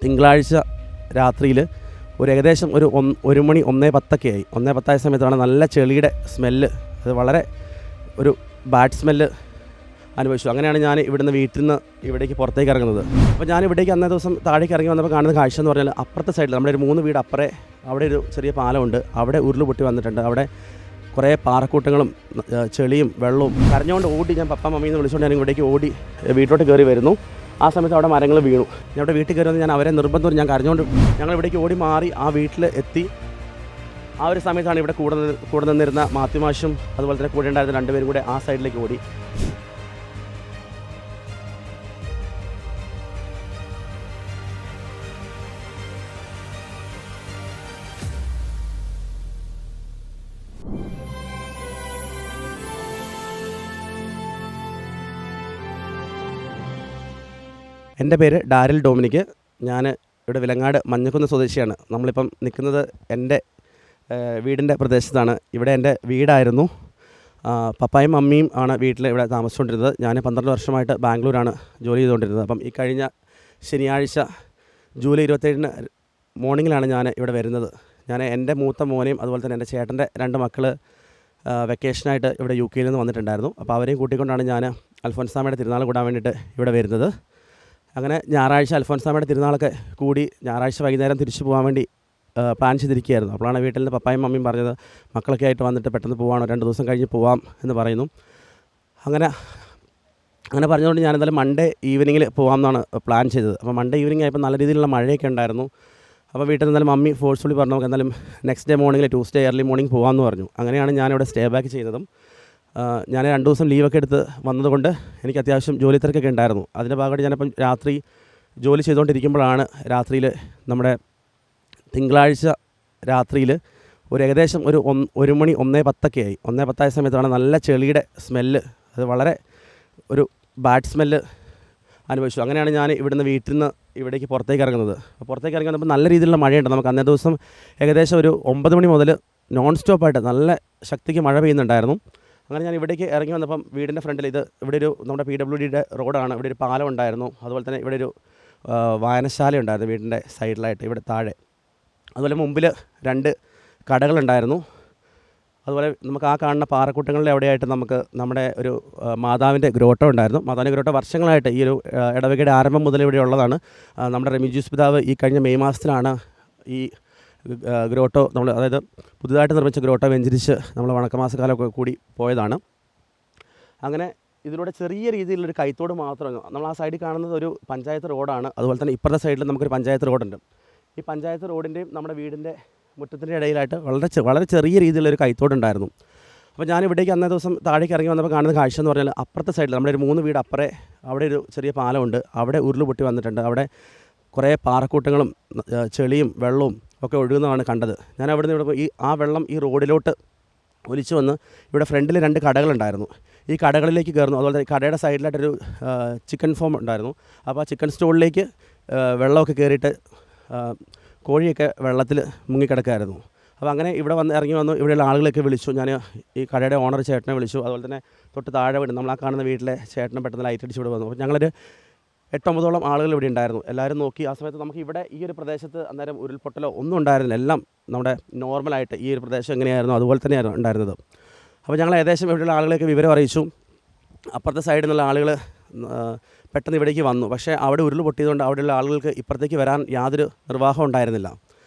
തിങ്കളാഴ്ച രാത്രിയിൽ ഏകദേശം ഒരു മണി 1:10 ആയി. 1:10 സമയത്താണ് നല്ല ചെളിയുടെ സ്മെല്ല്, അത് വളരെ ഒരു ബാഡ് സ്മെല്ല് അനുഭവിച്ചു. അങ്ങനെയാണ് ഞാൻ ഇവിടുന്ന് വീട്ടിൽ നിന്ന് ഇവിടേക്ക് പുറത്തേക്ക് ഇറങ്ങുന്നത്. അപ്പോൾ ഞാൻ ഇവിടേക്ക് അന്നേ ദിവസം താഴേക്ക് ഇറങ്ങി വന്നപ്പോൾ കാണുന്ന കാഴ്ച എന്ന് പറഞ്ഞാൽ അപ്പുറത്തെ സൈഡിൽ നമ്മുടെ ഒരു 3 വീട് അപ്പുറേ അവിടെ ഒരു ചെറിയ പാലമുണ്ട്. അവിടെ ഉരുള് പൊട്ടി വന്നിട്ടുണ്ട്. അവിടെ കുറേ പാറക്കൂട്ടങ്ങളും ചെളിയും വെള്ളവും. കരഞ്ഞുകൊണ്ട് ഓടി ഞാൻ പപ്പ മമ്മീന്ന് വിളിച്ചുകൊണ്ട് ഞാൻ ഇവിടേക്ക് ഓടി വീട്ടിലോട്ട് കയറി വരുന്നു. ആ സമയത്ത് അവിടെ മരങ്ങൾ വീണു. ഞാൻ അവിടെ വീട്ടിൽ കയറി വന്ന് ഞാൻ അവരെ നിർബന്ധം ഞാൻ കരഞ്ഞുകൊണ്ട് ഞങ്ങൾ ഇവിടേക്ക് ഓടി മാറി ആ വീട്ടിൽ എത്തി. ആ ഒരു സമയത്താണ് ഇവിടെ കൂടെ നിന്നിരുന്ന മാത്യുമാഷും അതുപോലെ തന്നെ കൂടെ ഉണ്ടായിരുന്ന 2 പേരും കൂടെ ആ സൈഡിലേക്ക് ഓടി. എൻ്റെ പേര് ഡാരിൽ ഡൊമിനിക്. ഞാൻ ഇവിടെ വിലങ്ങാട് മഞ്ഞക്കുന്ന് സ്വദേശിയാണ്. നമ്മളിപ്പം നിൽക്കുന്നത് എൻ്റെ വീടിൻ്റെ പ്രദേശത്താണ്. ഇവിടെ എൻ്റെ വീടായിരുന്നു. പപ്പായും മമ്മിയും ആണ് വീട്ടിൽ ഇവിടെ താമസിച്ചുകൊണ്ടിരുന്നത്. ഞാൻ 12 വർഷമായിട്ട് ബാംഗ്ലൂരാണ് ജോലി ചെയ്തുകൊണ്ടിരുന്നത്. അപ്പം ഈ കഴിഞ്ഞ ശനിയാഴ്ച ജൂലൈ 27 മോർണിംഗിലാണ് ഞാൻ ഇവിടെ വരുന്നത്. ഞാൻ എൻ്റെ മൂത്ത മോനെയും അതുപോലെ തന്നെ എൻ്റെ ചേട്ടൻ്റെ 2 മക്കൾ വെക്കേഷനായിട്ട് ഇവിടെ UK നിന്ന് വന്നിട്ടുണ്ടായിരുന്നു. അപ്പോൾ അവരെയും കൂട്ടിക്കൊണ്ടാണ് ഞാൻ അൽഫോൻസാമയുടെ തിരുനാൾ കൂടാൻ വേണ്ടിയിട്ട് ഇവിടെ വരുന്നത്. അങ്ങനെ ഞായറാഴ്ച അൽഫോൻസാമയുടെ തിരുനാളൊക്കെ കൂടി ഞായറാഴ്ച വൈകുന്നേരം തിരിച്ചു പോകാൻ വേണ്ടി പ്ലാൻ ചെയ്തിരിക്കുകയായിരുന്നു. അപ്പോഴാണ് വീട്ടിൽ നിന്ന് പപ്പായും മമ്മിയും പറഞ്ഞത് മക്കളൊക്കെ ആയിട്ട് വന്നിട്ട് പെട്ടെന്ന് പോവാണോ, 2 ദിവസം കഴിഞ്ഞ് പോവാം എന്ന് പറയുന്നു. അങ്ങനെ പറഞ്ഞുകൊണ്ട് ഞാൻ എന്തായാലും മൺഡേ ഈവനിങ്ങിൽ പോകാമെന്നാണ് പ്ലാൻ ചെയ്തത്. അപ്പോൾ മൺഡേ ഈവനിങ് ആയപ്പോൾ നല്ല രീതിയിലുള്ള മഴയൊക്കെ ഉണ്ടായിരുന്നു. അപ്പോൾ വീട്ടിൽ നിന്ന് എന്തായാലും മമ്മി ഫോഴ്സ്ഫുള്ളി പറഞ്ഞു നമുക്ക് എന്തായാലും നെക്സ്റ്റ് ഡേ മോർണിംഗിൽ ട്യൂസ്ഡേ ഏർലി മോർണിംഗ് പോകാമെന്ന് പറഞ്ഞു. അങ്ങനെയാണ് ഞാനിവിടെ സ്റ്റേ ബാക്ക് ചെയ്തതും. ഞാൻ 2 ദിവസം ലീവൊക്കെ എടുത്ത് വന്നതുകൊണ്ട് എനിക്ക് അത്യാവശ്യം ജോലി തിരക്കൊക്കെ ഉണ്ടായിരുന്നു. അതിൻ്റെ ഭാഗമായിട്ട് ഞാനിപ്പം രാത്രി ജോലി ചെയ്തുകൊണ്ടിരിക്കുമ്പോഴാണ് രാത്രിയിൽ നമ്മുടെ തിങ്കളാഴ്ച രാത്രിയിൽ ഏകദേശം ഒരു മണി 1:10 ആയി. 1:10 സമയത്താണ് നല്ല ചെളിയുടെ സ്മെല്ല്, അത് വളരെ ഒരു ബാഡ് സ്മെല്ല് അനുഭവിച്ചു. അങ്ങനെയാണ് ഞാൻ ഇവിടുന്ന് വീട്ടിൽ നിന്ന് ഇവിടേക്ക് പുറത്തേക്ക് ഇറങ്ങുന്നത്. പുറത്തേക്ക് ഇറങ്ങി വന്നപ്പോൾ നല്ല രീതിയിലുള്ള മഴയുണ്ട്. നമുക്ക് അന്നേ ദിവസം ഏകദേശം ഒരു 9 മണി മുതൽ നോൺ സ്റ്റോപ്പായിട്ട് നല്ല ശക്തിക്ക് മഴ പെയ്യുന്നുണ്ടായിരുന്നു. അങ്ങനെ ഞാൻ ഇവിടേക്ക് ഇറങ്ങി വന്നപ്പം വീടിൻ്റെ ഫ്രണ്ടിൽ ഇവിടെ ഒരു നമ്മുടെ PWDയുടെ റോഡാണ്. ഇവിടെ ഒരു പാലം ഉണ്ടായിരുന്നു. അതുപോലെ തന്നെ ഇവിടെ ഒരു വായനശാല ഉണ്ടായിരുന്നു വീടിൻ്റെ സൈഡിലായിട്ട് ഇവിടെ താഴെ. അതുപോലെ മുമ്പിൽ 2 കടകളുണ്ടായിരുന്നു. അതുപോലെ നമുക്ക് ആ കാണുന്ന പാറക്കൂട്ടങ്ങളുടെ എവിടെയായിട്ട് നമുക്ക് നമ്മുടെ ഒരു മാതാവിൻ്റെ ഗ്രോട്ടോ ഉണ്ടായിരുന്നു. മാതാവിൻ്റെ ഗ്രോട്ടോ വർഷങ്ങളായിട്ട് ഈ ഒരു ഇടവകയുടെ ആരംഭം മുതൽ ഇവിടെ ഉള്ളതാണ്. നമ്മുടെ റെമിജിയൂസ് പിതാവ് ഈ കഴിഞ്ഞ മെയ് മാസത്തിലാണ് ഈ ഗ്രോട്ടോ അതായത് പുതുതായിട്ട് നിർമ്മിച്ച ഗ്രോട്ടോ വെഞ്ചരിച്ച് നമ്മൾ വണക്കമാസക്കാലമൊക്കെ കൂടി പോയതാണ്. അങ്ങനെ ഇതിലൂടെ ചെറിയ രീതിയിലൊരു കൈത്തോട് മാത്രമേ നമ്മൾ ആ സൈഡിൽ കാണുന്നത് ഒരു പഞ്ചായത്ത് റോഡാണ്. അതുപോലെ തന്നെ ഇപ്പുറത്തെ സൈഡിൽ നമുക്കൊരു പഞ്ചായത്ത് റോഡുണ്ട്. ഈ പഞ്ചായത്ത് റോഡിൻ്റെയും നമ്മുടെ വീടിൻ്റെ മുറ്റത്തിൻ്റെ ഇടയിലായിട്ട് വളരെ ചെറിയ രീതിയിലൊരു കൈത്തോടുണ്ടായിരുന്നു. അപ്പോൾ ഞാൻ ഇവിടേക്ക് അന്നേ ദിവസം താഴേക്ക് ഇറങ്ങി വന്നപ്പോൾ കാണുന്ന കാഴ്ച എന്ന് പറഞ്ഞാൽ അപ്പുറത്തെ സൈഡിൽ നമ്മുടെ ഒരു 3 വീട് അപ്പുറേ അവിടെ ഒരു ചെറിയ പാലമുണ്ട്. അവിടെ ഉരുള് പൊട്ടി വന്നിട്ടുണ്ട്. അവിടെ കുറേ പാറക്കൂട്ടങ്ങളും ചെളിയും വെള്ളവും ഒക്കെ ഒഴുകുന്നതാണ് കണ്ടത്. ഞാൻ അവിടെ നിന്ന് ഇവിടെ ആ വെള്ളം ഈ റോഡിലോട്ട് ഒലിച്ചു വന്ന് ഇവിടെ ഫ്രണ്ടിൽ 2 കടകളുണ്ടായിരുന്നു. ഈ കടകളിലേക്ക് കയറുന്നു. അതുപോലെ തന്നെ കടയുടെ സൈഡിലായിട്ടൊരു ചിക്കൻ ഫാം ഉണ്ടായിരുന്നു. അപ്പോൾ ആ ചിക്കൻ സ്റ്റോളിലേക്ക് വെള്ളമൊക്കെ കയറിയിട്ട് കോഴിയൊക്കെ വെള്ളത്തിൽ മുങ്ങിക്കിടക്കായിരുന്നു. അപ്പോൾ അങ്ങനെ ഇവിടെ ഇറങ്ങി വന്നു. ഇവിടെയുള്ള ആളുകളൊക്കെ വിളിച്ചു. ഞാൻ ഈ കടയുടെ ഓണർ ചേട്ടനെ വിളിച്ചു. അതുപോലെ തന്നെ തൊട്ട് താഴെ വീട് നമ്മൾ ആ കാണുന്ന വീട്ടിലെ ചേട്ടനെ പെട്ടെന്ന് ലൈറ്റ് അടിച്ച് ഇവിടെ വന്നു. അപ്പോൾ ഞങ്ങളൊരു 8-9ഓളം ആളുകൾ ഇവിടെ ഉണ്ടായിരുന്നു. എല്ലാവരും നോക്കി. ആ സമയത്ത് നമുക്ക് ഇവിടെ ഈ ഒരു പ്രദേശത്ത് അന്നേരം ഉരുൾപൊട്ടലോ ഒന്നും ഉണ്ടായിരുന്നില്ല. എല്ലാം നമ്മുടെ നോർമലായിട്ട് ഈ ഒരു പ്രദേശം എങ്ങനെയായിരുന്നു അതുപോലെ തന്നെയായിരുന്നു ഉണ്ടായിരുന്നത്. അപ്പോൾ ഞങ്ങൾ ഏകദേശം ഇവിടെയുള്ള ആളുകളെയൊക്കെ വിവരം അറിയിച്ചു. അപ്പുറത്തെ സൈഡിൽ നിന്നുള്ള ആളുകൾ പെട്ടെന്ന് ഇവിടേക്ക് വന്നു. പക്ഷേ അവിടെ ഉരുൾ പൊട്ടിയതുകൊണ്ട് അവിടെയുള്ള ആളുകൾക്ക് ഇപ്പുറത്തേക്ക് വരാൻ യാതൊരു നിർവാഹം ഉണ്ടായിരുന്നില്ല.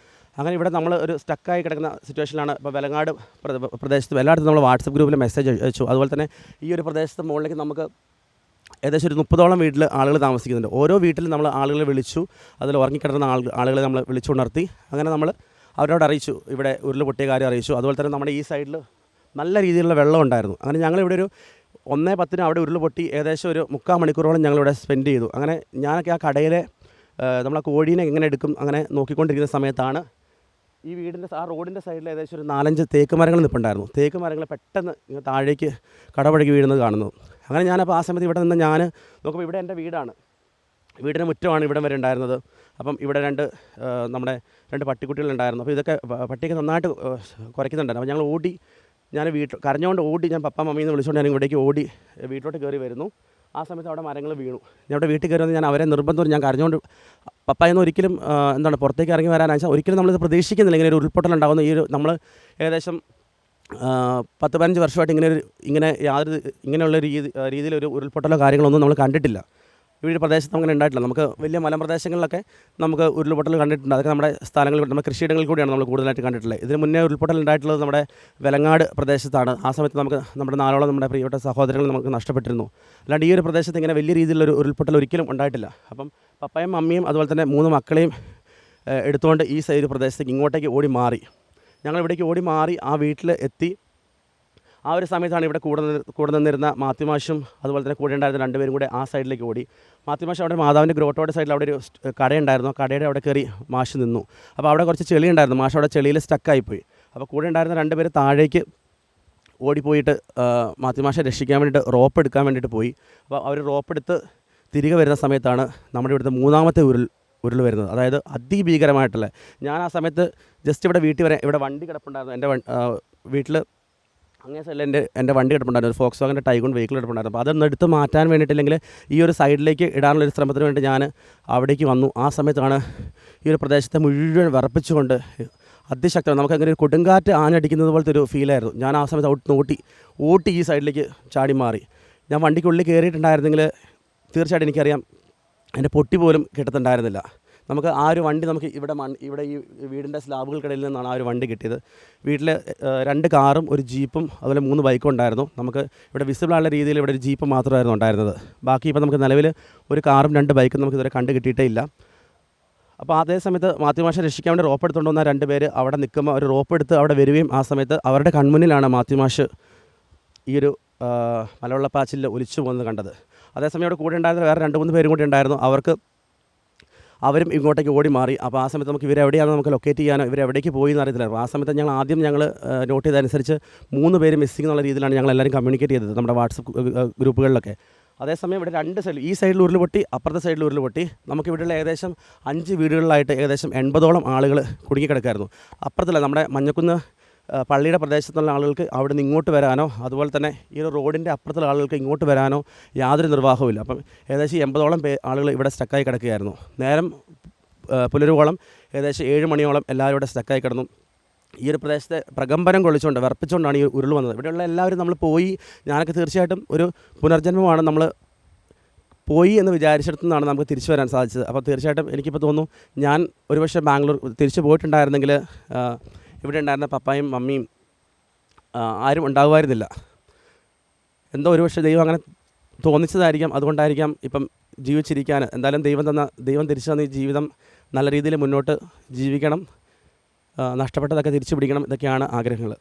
അങ്ങനെ ഇവിടെ നമ്മൾ ഒരു സ്റ്റക്കായി കിടക്കുന്ന സിറ്റുവേഷനിലാണ്. ഇപ്പോൾ വിലങ്ങാട് പ്രദേശത്തും എല്ലായിടത്തും നമ്മൾ വാട്സപ്പ് ഗ്രൂപ്പിൽ മെസ്സേജ് അയച്ചു. അതുപോലെ തന്നെ ഈ ഒരു പ്രദേശത്ത് മുകളിലേക്ക് നമുക്ക് ഏകദേശം ഒരു 30ഓളം വീട്ടിൽ ആളുകൾ താമസിക്കുന്നുണ്ട്. ഓരോ വീട്ടിലും നമ്മൾ ആളുകളെ വിളിച്ചു. അതിൽ ഉറങ്ങിക്കിടന്ന ആളുകളെ നമ്മൾ വിളിച്ചുണർത്തി. അങ്ങനെ നമ്മൾ അവരോട് അറിയിച്ചു, ഇവിടെ ഉരുൾ പൊട്ടിയ കാര്യം അറിയിച്ചു. അതുപോലെ തന്നെ നമ്മുടെ ഈ സൈഡിൽ നല്ല രീതിയിലുള്ള വെള്ളം ഉണ്ടായിരുന്നു. അങ്ങനെ ഞങ്ങളിവിടെ ഒരു 1:10 അവിടെ ഉരുൾ പൊട്ടി ഏകദേശം ഒരു 3/4 മണിക്കൂറോളം ഞങ്ങളിവിടെ സ്പെൻഡ് ചെയ്തു. അങ്ങനെ ഞാനൊക്കെ ആ കടയിലെ നമ്മളെ കോഴീനെ എങ്ങനെ എടുക്കും അങ്ങനെ നോക്കിക്കൊണ്ടിരിക്കുന്ന സമയത്താണ് ഈ വീടിൻ്റെ ആ റോഡിൻ്റെ സൈഡിൽ ഏകദേശം ഒരു 4-5 തേക്ക് മരങ്ങൾ നിൽപ്പുണ്ടായിരുന്നു. തേക്ക് മരങ്ങൾ പെട്ടെന്ന് താഴേക്ക് കടപുഴകി വീഴുന്നത് കാണുന്നു. അങ്ങനെ ഞാനപ്പോൾ ആ സമയത്ത് ഇവിടെ നിന്ന് ഞാൻ നോക്കുമ്പോൾ ഇവിടെ എൻ്റെ വീടാണ്. വീടിന് മുറ്റമാണ് ഇവിടം വരെ ഉണ്ടായിരുന്നത്. അപ്പം ഇവിടെ നമ്മുടെ 2 പട്ടിക്കുട്ടികളുണ്ടായിരുന്നു. അപ്പോൾ ഇതൊക്കെ പട്ടിയൊക്കെ നന്നായിട്ട് കുരയ്ക്കുന്നുണ്ടായിരുന്നു. അപ്പോൾ ഞങ്ങൾ ഞാൻ കരഞ്ഞുകൊണ്ട് ഞാൻ പപ്പ മമ്മിന്ന് വിളിച്ചുകൊണ്ട് ഞാൻ ഇവിടേക്ക് ഓടി വീട്ടിലോട്ട് കയറി വരുന്നു. ആ സമയത്ത് അവിടെ മരങ്ങൾ വീണു. ഞാൻ അവിടെ വീട്ടിൽ കയറി വന്ന് ഞാൻ അവരെ നിർബന്ധം ഞാൻ കരഞ്ഞുകൊണ്ട് പപ്പായൊന്നും ഒരിക്കലും എന്താണ് പുറത്തേക്ക് ഇറങ്ങി വരാനാണെന്ന് വെച്ചാൽ ഒരിക്കലും നമ്മളിത് പ്രതീക്ഷിക്കുന്നില്ല ഇങ്ങനെ ഒരു ഉരുൾപൊട്ടലുണ്ടാകുന്ന. ഈ ഒരു നമ്മൾ ഏകദേശം 10-15 വർഷമായിട്ട് ഇങ്ങനെ യാതൊരു ഇങ്ങനെയുള്ള രീതിയിലൊരു ഉരുൾപൊട്ടലോ കാര്യങ്ങളൊന്നും നമ്മൾ കണ്ടിട്ടില്ല. ഈ ഒരു പ്രദേശത്ത് അങ്ങനെ ഉണ്ടായിട്ടില്ല. നമുക്ക് വലിയ മലമ്പ്രദേശങ്ങളിലൊക്കെ നമുക്ക് ഉരുൾപൊട്ടൽ കണ്ടിട്ടുണ്ട്. അതൊക്കെ നമ്മുടെ സ്ഥലങ്ങളിൽ നമ്മുടെ കൃഷിയിടങ്ങളിൽ കൂടിയാണ് നമ്മൾ കൂടുതലായിട്ട് കണ്ടിട്ടുള്ളത്. ഇതിന് മുന്നേ ഉരുൾപൊട്ടൽ ഉണ്ടായിട്ടുള്ളത് നമ്മുടെ വെലങ്ങാട് പ്രദേശത്താണ്. ആ സമയത്ത് നമുക്ക് നമ്മുടെ 4ഓളം നമ്മുടെ പ്രിയപ്പെട്ട സഹോദരങ്ങൾ നമുക്ക് നഷ്ടപ്പെട്ടിരുന്നു. അല്ലാണ്ട് ഈ ഒരു പ്രദേശത്ത് ഇങ്ങനെ വലിയ രീതിയിലുള്ളൊരു ഉരുൾപൊട്ടൽ ഒരിക്കലും ഉണ്ടായിട്ടില്ല. അപ്പം പപ്പയും അമ്മയും അതുപോലെ തന്നെ 3 മക്കളെയും എടുത്തുകൊണ്ട് ഈ സൈഡ് പ്രദേശത്തേക്ക് ഇങ്ങോട്ടേക്ക് ഓടി മാറി. ഞങ്ങൾ ഇവിടേക്ക് ഓടി മാറി ആ വീട്ടിൽ എത്തി. ആ ഒരു സമയത്താണ് ഇവിടെ കൂടെ നിന്നിരുന്ന മാത്യുമാഷും അതുപോലെ തന്നെ കൂടെ ഉണ്ടായിരുന്ന 2 പേരും കൂടെ ആ സൈഡിലേക്ക് ഓടി. മാത്യുമാഷ് അവിടെ മാതാവിൻ്റെ ഗ്രോട്ടോയുടെ സൈഡിൽ അവിടെ ഒരു കടയുണ്ടായിരുന്നു. കടയുടെ അവിടെ കയറി മാഷ് നിന്നു. അപ്പോൾ അവിടെ കുറച്ച് ചെളി ഉണ്ടായിരുന്നു. മാഷ് അവിടെ ചെളിയിൽ സ്റ്റക്കായിപ്പോയി. അപ്പോൾ കൂടെ ഉണ്ടായിരുന്ന 2 പേര് താഴേക്ക് ഓടിപ്പോയിട്ട് മാത്യുമാഷെ രക്ഷിക്കാൻ വേണ്ടിയിട്ട് റോപ്പ് എടുക്കാൻ വേണ്ടിയിട്ട് പോയി. അപ്പോൾ അവർ റോപ്പ് എടുത്ത് തിരികെ വരുന്ന സമയത്താണ് നമ്മുടെ ഇവിടുത്തെ 3ാമത്തെ ഉരുൾ വരുന്നത്. അതായത് അതിഭീകരമായിട്ടുള്ള. ഞാൻ ആ സമയത്ത് ജസ്റ്റ് ഇവിടെ വീട്ടിൽ വരെ ഇവിടെ വണ്ടി കിടപ്പുണ്ടായിരുന്നു. എൻ്റെ വീട്ടിൽ അങ്ങേ സൈഡിൽ എൻ്റെ വണ്ടി കിടപ്പുണ്ടായിരുന്നു. ഒരു ഫോക്സ് വാഗൻ്റെ ടൈഗൺ വെഹിക്കിൾ കിടപ്പുണ്ടായിരുന്നു. അപ്പോൾ അതൊന്നും എടുത്ത് മാറ്റാൻ വേണ്ടിയിട്ടില്ലെങ്കിൽ ഈ ഒരു സൈഡിലേക്ക് ഇടാനുള്ളൊരു ശ്രമത്തിന് വേണ്ടി ഞാൻ അവിടേക്ക് വന്നു. ആ സമയത്താണ് ഈ ഒരു പ്രദേശത്തെ മുഴുവൻ വിറപ്പിച്ചുകൊണ്ട് അതിശക്തം നമുക്കങ്ങനെ ഒരു കൊടുങ്കാറ്റ് ആഞ്ഞടിക്കുന്നത് പോലത്തെ ഒരു ഫീലായിരുന്നു. ഞാൻ ആ സമയത്ത് ഓട്ടി ഈ സൈഡിലേക്ക് ചാടി മാറി. ഞാൻ വണ്ടിക്കുള്ളിൽ കയറിയിട്ടുണ്ടായിരുന്നെങ്കിൽ തീർച്ചയായിട്ടും എനിക്കറിയാം എൻ്റെ പൊട്ടി പോലും കിട്ടത്തുണ്ടായിരുന്നില്ല. നമുക്ക് ആ ഒരു വണ്ടി നമുക്ക് ഇവിടെ ഈ വീടിൻ്റെ സ്ലാബുകൾക്കിടയിൽ നിന്നാണ് ആ ഒരു വണ്ടി കിട്ടിയത്. വീട്ടിൽ 2 കാറും ഒരു ജീപ്പും അതുപോലെ 3 ബൈക്കും ഉണ്ടായിരുന്നു. നമുക്ക് ഇവിടെ വിസിബിളായുള്ള രീതിയിൽ ഇവിടെ ഒരു ജീപ്പ് മാത്രമായിരുന്നു ഉണ്ടായിരുന്നത്. ബാക്കി ഇപ്പോൾ നമുക്ക് നിലവിൽ ഒരു കാറും 2 ബൈക്കും നമുക്ക് ഇതുവരെ കണ്ടു കിട്ടിയിട്ടേ ഇല്ല. അപ്പോൾ അതേ സമയത്ത് മാത്യുമാഷെ രക്ഷിക്കാൻ വേണ്ടി റോപ്പ് എടുത്തുകൊണ്ട് വന്ന 2 പേര് അവിടെ നിൽക്കുമ്പോൾ ഒരു റോപ്പ് എടുത്ത് അവിടെ വരികയും ആ സമയത്ത് അവരുടെ കൺമുന്നിലാണ് മാത്യുമാഷ് ഈ ഒരു മലവെള്ളപ്പാച്ചിലിൽ ഒലിച്ചു പോകുന്നത് കണ്ടത്. അതേസമയം അവിടെ കൂടെ ഉണ്ടായിരുന്ന വേറെ 2-3 പേരും കൂടി ഉണ്ടായിരുന്നു. അവരും ഇങ്ങോട്ടേക്ക് ഓടി മാറി. അപ്പോൾ ആ സമയത്ത് നമുക്ക് ഇവരെവിടെയാണെന്ന് നമുക്ക് ലൊക്കേറ്റ് ചെയ്യാനോ ഇവരെവിടേക്ക് പോയി എന്ന് അറിയത്തില്ല. അപ്പോൾ ആ സമയത്ത് ഞങ്ങൾ നോട്ട് ചെയ്തതനുസരിച്ച് 3 പേര് മിസ്സിംഗ് എന്നുള്ള രീതിയിലാണ് ഞങ്ങളെല്ലാവരും കമ്മ്യൂണിക്കേറ്റ് ചെയ്തത് നമ്മുടെ വാട്സപ്പ് ഗ്രൂപ്പുകളിലൊക്കെ. അതേസമയം ഇവിടെ 2 സൈഡിൽ ഈ സൈഡിൽ ഉരുൾ പൊട്ടി, അപ്പുറത്തെ സൈഡിൽ ഉരുൾ പൊട്ടി. നമുക്കിവിടെയുള്ള ഏകദേശം 5 വീടുകളിലായിട്ട് ഏകദേശം 80ഓളം ആളുകൾ കുടുങ്ങിക്കിടക്കായിരുന്നു. അപ്പുറത്തല്ല നമ്മുടെ മഞ്ഞക്കുന്ന് പള്ളിയുടെ പ്രദേശത്തുള്ള ആളുകൾക്ക് അവിടെ നിന്ന് ഇങ്ങോട്ട് വരാനോ അതുപോലെ തന്നെ ഈ ഒരു റോഡിൻ്റെ അപ്പുറത്തുള്ള ആളുകൾക്ക് ഇങ്ങോട്ട് വരാനോ യാതൊരു നിർവാഹവുമില്ല. അപ്പം ഏകദേശം 80ഓളം ആളുകൾ ഇവിടെ സ്റ്റക്കായി കിടക്കുകയായിരുന്നു. നേരം പുലരുവോളം ഏകദേശം 7 മണിയോളം എല്ലാവരും ഇവിടെ സ്റ്റക്കായി കിടന്നു. ഈ ഒരു പ്രദേശത്തെ പ്രകമ്പനം കൊള്ളിച്ചുകൊണ്ട് വിറപ്പിച്ചുകൊണ്ടാണ് ഈ ഉരുൾ വന്നത്. ഇവിടെയുള്ള എല്ലാവരും നമ്മൾ പോയി, ഞാനൊക്കെ തീർച്ചയായിട്ടും ഒരു പുനർജന്മമാണ് നമ്മൾ പോയി എന്ന് വിചാരിച്ചിടത്തു നിന്നാണ് നമുക്ക് തിരിച്ചു വരാൻ സാധിച്ചത്. അപ്പോൾ തീർച്ചയായിട്ടും എനിക്കിപ്പോൾ തോന്നുന്നു ഞാൻ ഒരുപക്ഷെ ബാംഗ്ലൂർ തിരിച്ചു പോയിട്ടുണ്ടായിരുന്നെങ്കിൽ ഇവിടെ ഉണ്ടായിരുന്ന പപ്പായും മമ്മിയും ആരും ഉണ്ടാകുമായിരുന്നില്ല. എന്തോ ഒരുപക്ഷെ ദൈവം അങ്ങനെ തോന്നിച്ചതായിരിക്കാം. അതുകൊണ്ടായിരിക്കാം ഇപ്പം ജീവിച്ചിരിക്കാൻ. എന്തായാലും ദൈവം തിരിച്ചു തന്ന ഈ ജീവിതം നല്ല രീതിയിൽ മുന്നോട്ട് ജീവിക്കണം, നഷ്ടപ്പെട്ടതൊക്കെ തിരിച്ചു പിടിക്കണം. ഇതൊക്കെയാണ് ആഗ്രഹങ്ങൾ.